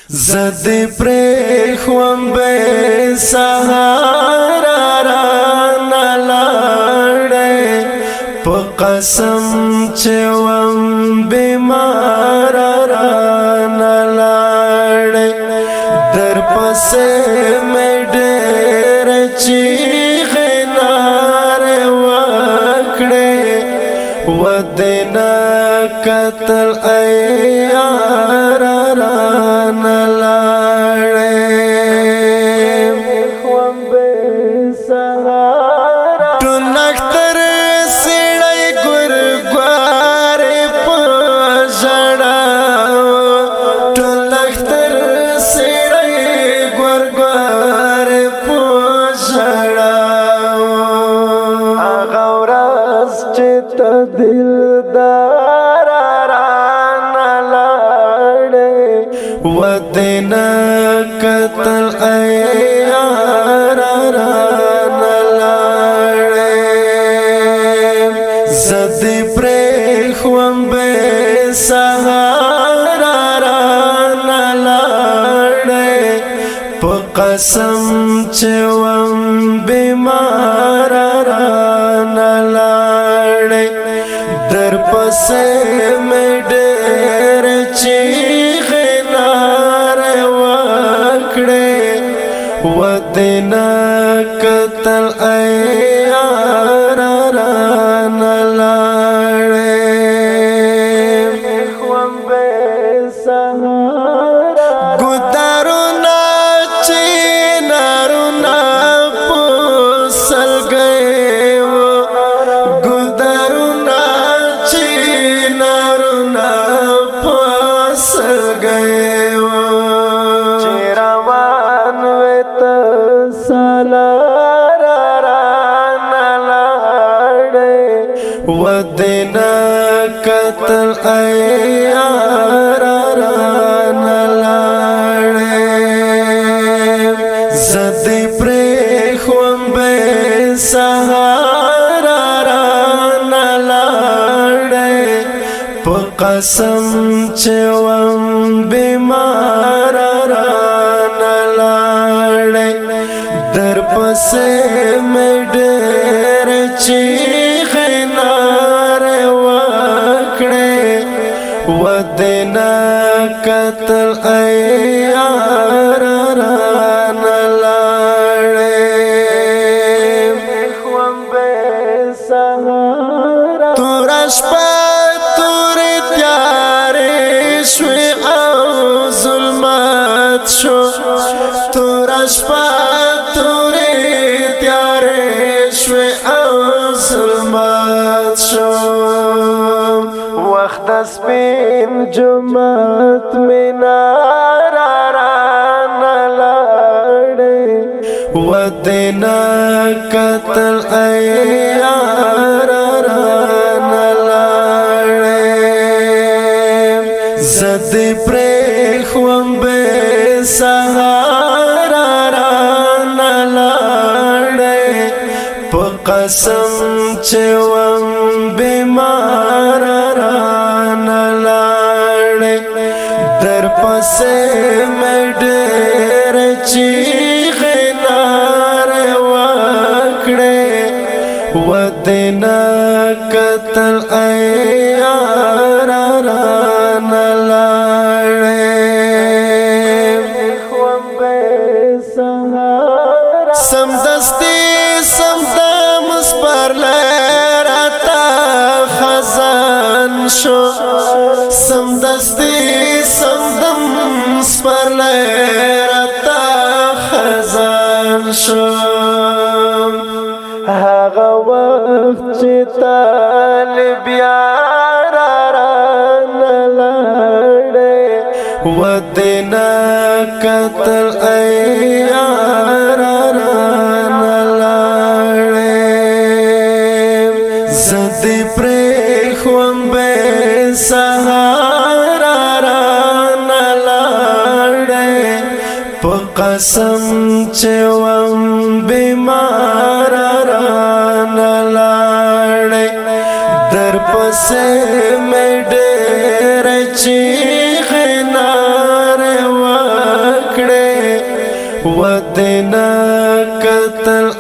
زد پرخوام بے سہارا رانا لاڑے پا قسم چوام بیمارا رانا لاڑے در پسے میں ڈیر چیخ نارے وکڑے ودنا قتل ایارا رانا لاڑے خوام بے سہارا ٹول اختر سیڑائی گرگوارے پاجڑا ٹول اختر سیڑائی گرگوارے پاجڑا آغا وراز چیتا دلدارا رانا لاڑے ودنا قتل ایارا رانا لاڑے زد پرخوام بے سہارا رانا لاڑے پا قسم چوام بیمارا رانا لاڑے در پسے میں ڈیر چیخ نارے وکڑے ودنا قتل ایارا رانا لاڑے خوام بے سہارا گدارونا چینارونا پوسل گئے وہ گدارونا چینارونا پوسل گئے وہ چیروان ویت سالارا رانا لاڑے ودنا قتل ایارا رانا لاڑے زد پرخوام بے سہارا رانا لاڑے پا قسم چوام بیمارا رانا لاڑے در پسے میں ڈیر چیخ نارے وکڑے ودنا قتل ایارا رانا لاڑے خوام بے سہارا تورا شپا توری تیارے شوی او ظلمات شو تورا شپا توری تیارے شوی او ظلمات شو وقت سپین جمعت منارا رانا لاڑے ودنا قتل ایارا رانا لاڑے زد پرخوام بے سہارا رانا لاڑے پا قسم چوام بیمارا رانا لاڑے در پسے میں ڈیر چیخ نارے وکڑے ودنا قتل ایارا رانا لاڑے خوام بے سہارا سمدستی سمدم سپر لیراتا خزان شو سمدستی سمدم سپر لیراتا خزان شو هاغا وقت چی طالب یارا رانا لاڑے ودنا قتل ایارا رانا لاڑے زد پرخوام بے سہارا رانا لاڑے پا قسم چوام بیمارا رانا لاڑے در پسے میں ڈیر چیخ نارے ودنا قتل